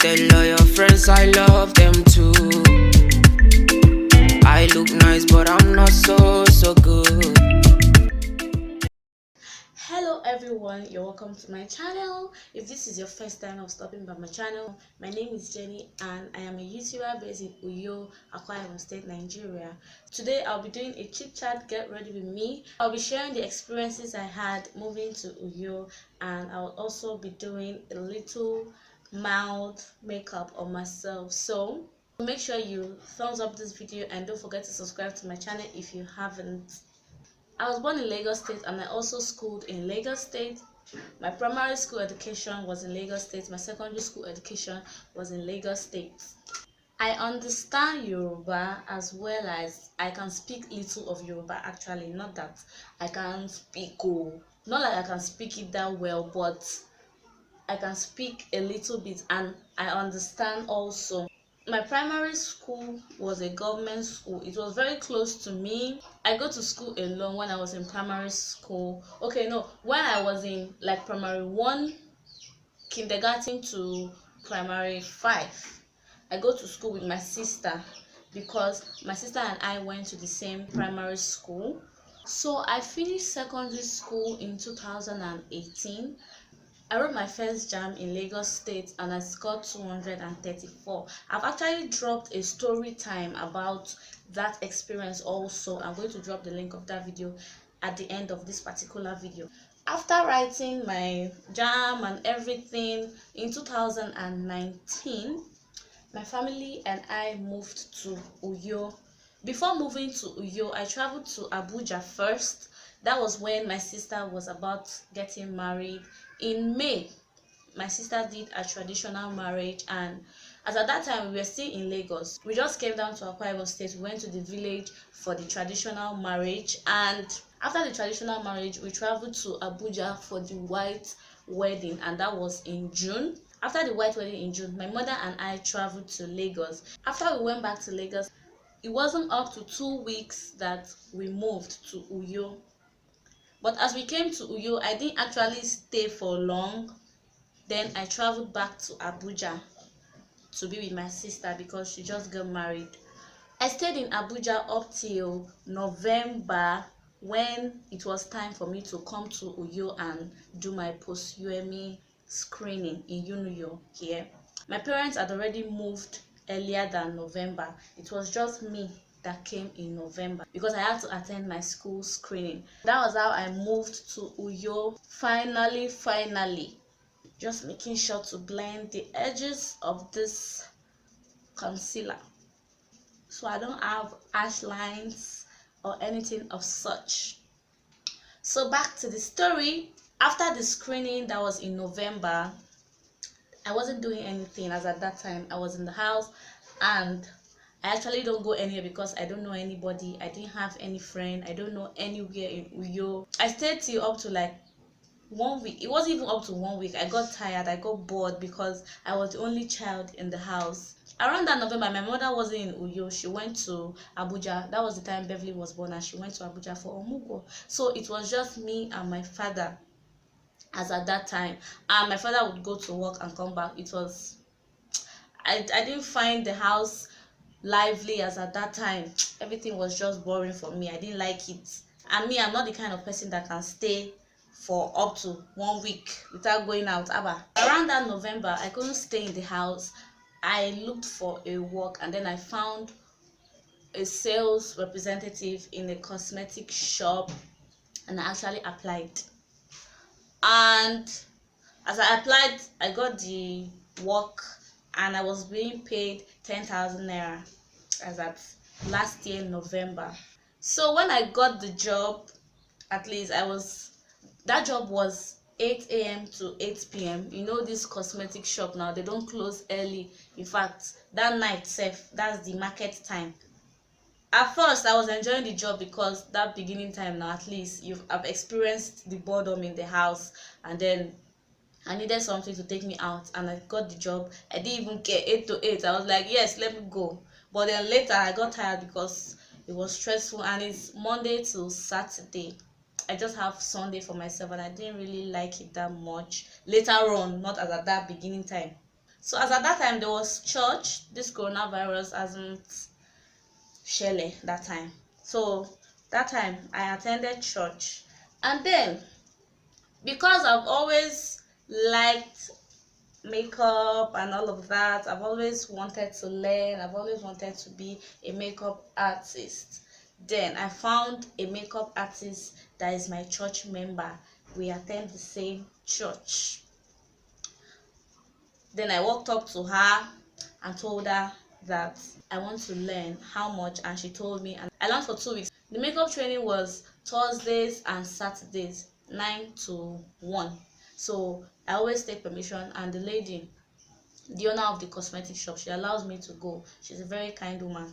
Tell all your friends I love them too. I look nice, but I'm not so good. Hello everyone, you're welcome to my channel. If this is your first time of stopping by my channel, my name is Jenny and I am a YouTuber based in Uyo, Akwa Ibom State, Nigeria. Today I'll be doing a chit chat, get ready with me. I'll be sharing the experiences I had moving to Uyo, and I'll also be doing a little mild makeup on myself. So make sure you thumbs up this video and don't forget to subscribe to my channel if you haven't. I was born in Lagos State and I also schooled in Lagos State. My primary school education was in Lagos State. My secondary school education was in Lagos State. I understand Yoruba as well as I can speak little of Yoruba actually. Not that I can speak, not like I can speak it that well, but I can speak a little bit and I understand also. My primary school was a government school. It was very close to me. I go to school alone when I was in primary school. Okay, no, when I was in like primary 1, kindergarten to primary 5, I go to school with my sister because my sister and I went to the same primary school. So I finished secondary school in 2018. I wrote my first JAM in Lagos State and I scored 234. I've actually dropped a story time about that experience also. I'm going to drop the link of that video at the end of this particular video. After writing my JAM and everything in 2019, my family and I moved to Uyo. Before moving to Uyo, I traveled to Abuja first. That was when my sister was about getting married. In May, my sister did a traditional marriage, and as at that time we were still in Lagos. We just came down to Akwa Ibom State. We went to the village for the traditional marriage, and after the traditional marriage we traveled to Abuja for the white wedding, and that was in June. After the white wedding in June, my mother and I traveled to Lagos. After we went back to Lagos, it wasn't up to 2 weeks that we moved to Uyo. But as we came to Uyo, I didn't actually stay for long. Then I traveled back to Abuja to be with my sister because she just got married. I stayed in Abuja up till November when it was time for me to come to Uyo and do my post-UME screening in Unuyo here. My parents had already moved earlier than November. It was just me that came in November because I had to attend my school screening. That was how I moved to Uyo. Finally, just making sure to blend the edges of this concealer so I don't have harsh lines or anything of such. So back to the story. After the screening that was in November, I wasn't doing anything as at that time. I was in the house and I actually don't go anywhere because I don't know anybody. I didn't have any friend. I don't know anywhere in Uyo. I stayed till up to like 1 week. It wasn't even up to 1 week. I got tired. I got bored because I was the only child in the house. Around that November, my mother wasn't in Uyo. She went to Abuja. That was the time Beverly was born, and she went to Abuja for Omugo. So it was just me and my father as at that time. And my father would go to work and come back. It was I didn't find the house lively as at that time. Everything was just boring for me. I didn't like it. And me, I'm not the kind of person that can stay for up to 1 week without going out. Around that November, I couldn't stay in the house. I looked for a work and then I found a sales representative in a cosmetic shop and I actually applied. And as I applied, I got the work and I was being paid 10,000 naira as at last year November. So when I got the job, at least that job was 8 a.m. to 8 p.m. You know, this cosmetic shop now, they don't close early. In fact, that night safe, that's the market time. At first I was enjoying the job because that beginning time now, at least I've experienced the boredom in the house, and then I needed something to take me out and I got the job. I didn't even care. 8 to 8, I was like, yes, let me go. But then later I got tired because it was stressful and it's Monday to Saturday. I just have Sunday for myself and I didn't really like it that much later on, not as at that beginning time. So as at that time there was church, this coronavirus hasn't shele that time. So that time I attended church, and then because I've always liked makeup and all of that, I've always wanted to learn, I've always wanted to be a makeup artist. Then I found a makeup artist that is my church member. We attend the same church. Then I walked up to her and told her that I want to learn how much, and she told me, and I learned for 2 weeks. The makeup training was Thursdays and Saturdays, 9 to 1. So I always take permission, and the lady, the owner of the cosmetic shop, she allows me to go. She's a very kind woman.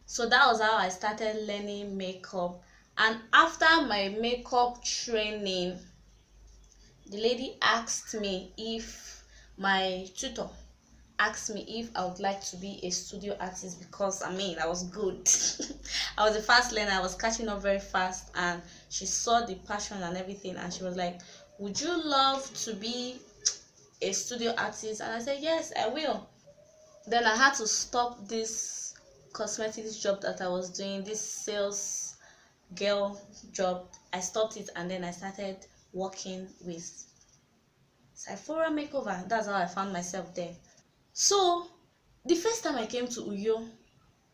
So that was how I started learning makeup. And after my makeup training, the lady asked me if my tutor asked me if I would like to be a studio artist, because I mean I was good. I was a fast learner, I was catching up very fast, and she saw the passion and everything, and she was like, would you love to be a studio artist? And I said, yes, I will. Then I had to stop this cosmetics job that I was doing, this sales girl job. I stopped it, and then I started working with Sephora makeover. That's how I found myself there. So the first time I came to Uyo,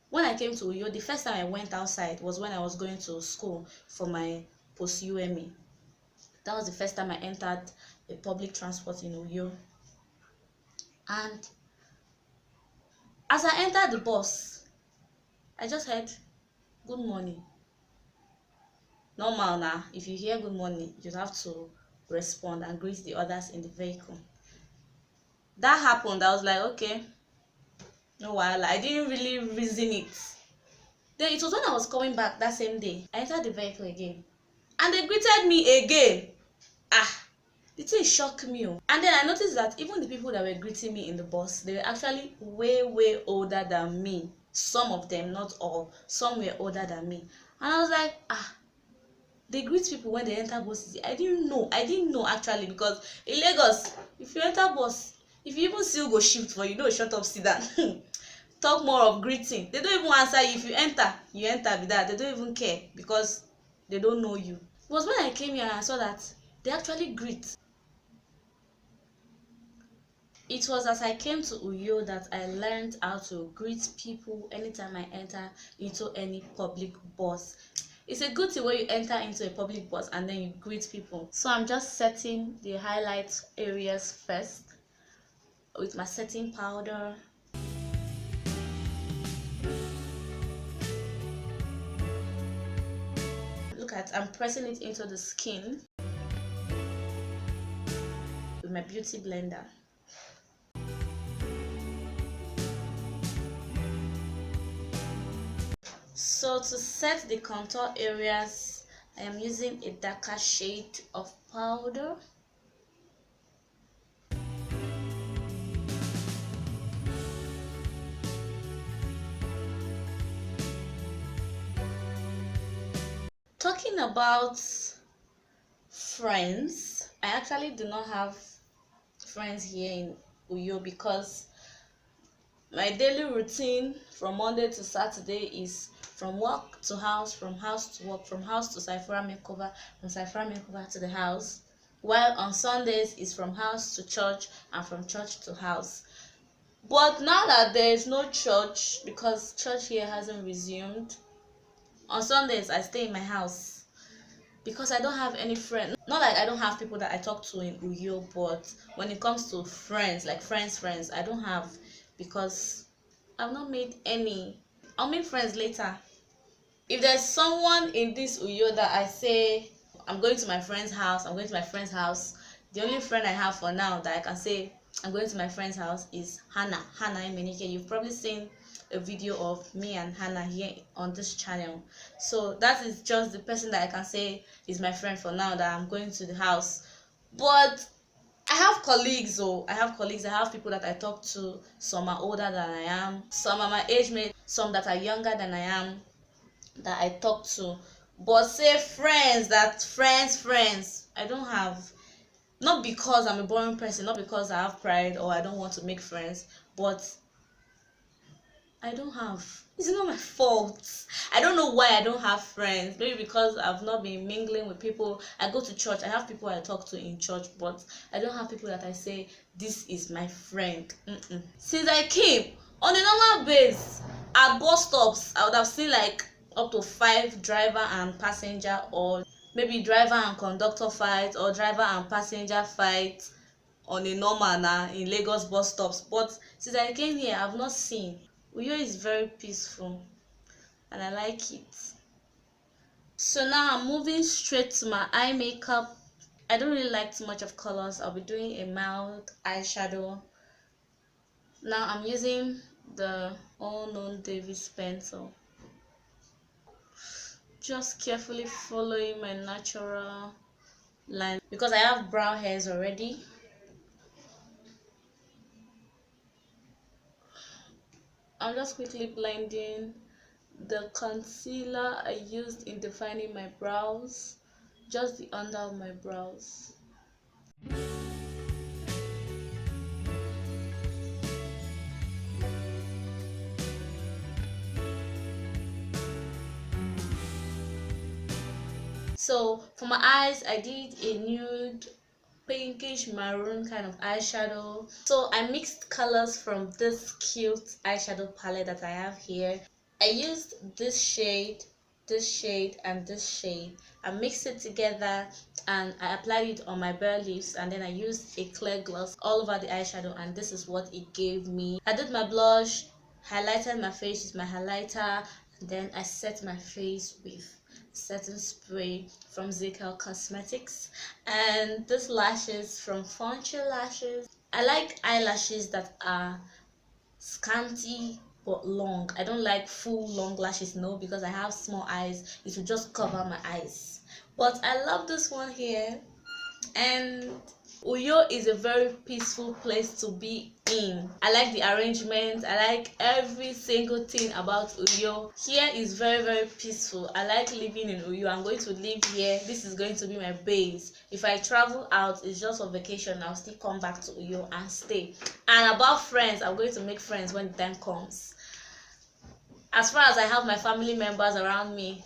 when I came to Uyo, the first time I went outside was when I was going to school for my post UME. That was the first time I entered a public transport in Uyo. And as I entered the bus, I just heard, good morning. Normal now, if you hear good morning, you have to respond and greet the others in the vehicle. That happened. I was like, okay, no while. I didn't really reason it. Then it was when I was coming back that same day, I entered the vehicle again, and they greeted me again. The thing shocked me. And then I noticed that even the people that were greeting me in the bus, they were actually way older than me. Some of them, not all, some were older than me. And I was like, they greet people when they enter buses. I didn't know actually, because in Lagos, if you enter bus, if you even still go shift for you, shut up, sit down. Talk more of greeting. They don't even answer you. If you enter with that. They don't even care, because they don't know you. It was when I came here and I saw that they actually greet. It was as I came to Uyo that I learned how to greet people anytime I enter into any public bus. It's a good thing when you enter into a public bus and then you greet people. So I'm just setting the highlight areas first with my setting powder. Look at, I'm pressing it into the skin with my beauty blender. So to set the contour areas, I am using a darker shade of powder. Talking about friends, I actually do not have friends here in Uyo, because my daily routine from Monday to Saturday is from work to house, from house to work, from house to Sephora makeover, from Sephora makeover to the house. While on Sundays is from house to church and from church to house. But now that there is no church, because church here hasn't resumed, on Sundays I stay in my house, because I don't have any friends. Not like I don't have people that I talk to in Uyo, but when it comes to friends, like friends, I don't have, because I've not made any. I'll make friends later. If there's someone in this Uyo that I say, I'm going to my friend's house, the only friend I have for now that I can say I'm going to my friend's house is Hannah Imenike. You've probably seen a video of me and Hannah here on this channel. So that is just the person that I can say is my friend for now that I'm going to the house. But I have colleagues. I have people that I talk to. Some are older than I am, some are my age mate, some that are younger than I am that I talk to. But say friends, I don't have. Not because I'm a boring person, not because I have pride or I don't want to make friends, but I don't have. It's not my fault. I don't know why I don't have friends. Maybe because I've not been mingling with people. I go to church. I have people I talk to in church, but I don't have people that I say this is my friend. Since I came on a normal base at bus stops, I would have seen like up to 5 driver and passenger, or maybe driver and conductor fight, or driver and passenger fight on a normal na in Lagos bus stops. But since I came here, I've not seen. Uyo is very peaceful and I like it. So now I'm moving straight to my eye makeup. I don't really like too much of colors. I'll be doing a mild eyeshadow. Now I'm using the all-known Davis pencil. Just carefully following my natural line because I have brown hairs already. I'm just quickly blending the concealer I used in defining my brows, just the under of my brows. So for my eyes, I did a nude pinkish maroon kind of eyeshadow. So I mixed colors from this cute eyeshadow palette that I have here. I used this shade, and this shade. I mixed it together and I applied it on my bare lips, and then I used a clear gloss all over the eyeshadow, and this is what it gave me. I did my blush, highlighted my face with my highlighter, and then I set my face with setting spray from ZKL Cosmetics, and this lashes from Fonche Lashes. I like eyelashes that are scanty but long. I don't like full long lashes, no, because I have small eyes. It will just cover my eyes. But I love this one here. And Uyo is a very peaceful place to be in. I like the arrangement. I like every single thing about Uyo. Here is very peaceful. I like living in Uyo. I'm going to live here. This is going to be my base. If I travel out, it's just for vacation. I'll still come back to Uyo and stay. And about friends, I'm going to make friends when the time comes. As far as I have my family members around me,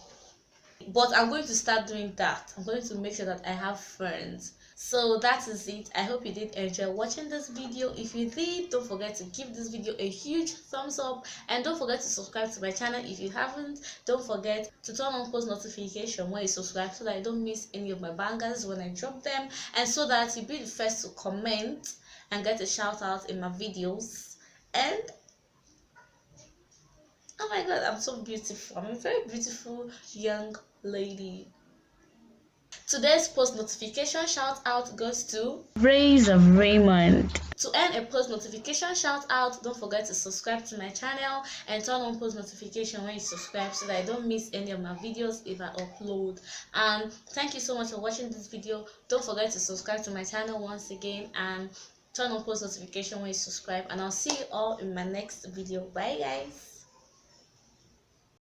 but I'm going to start doing that. I'm going to make sure that I have friends. So that is it. I hope you did enjoy watching this video. If you did, don't forget to give this video a huge thumbs up, and don't forget to subscribe to my channel if you haven't. Don't forget to turn on post notification when you subscribe, so that you don't miss any of my bangers when I drop them, and so that you'll be the first to comment and get a shout out in my videos. And oh my god, I'm so beautiful. I'm a very beautiful young lady. Today's post notification shout out goes to Rays of Raymond. To earn a post notification shout out, don't forget to subscribe to my channel and turn on post notification when you subscribe, so that I don't miss any of my videos if I upload. And thank you so much for watching this video. Don't forget to subscribe to my channel once again and turn on post notification when you subscribe, and I'll see you all in my next video. Bye guys.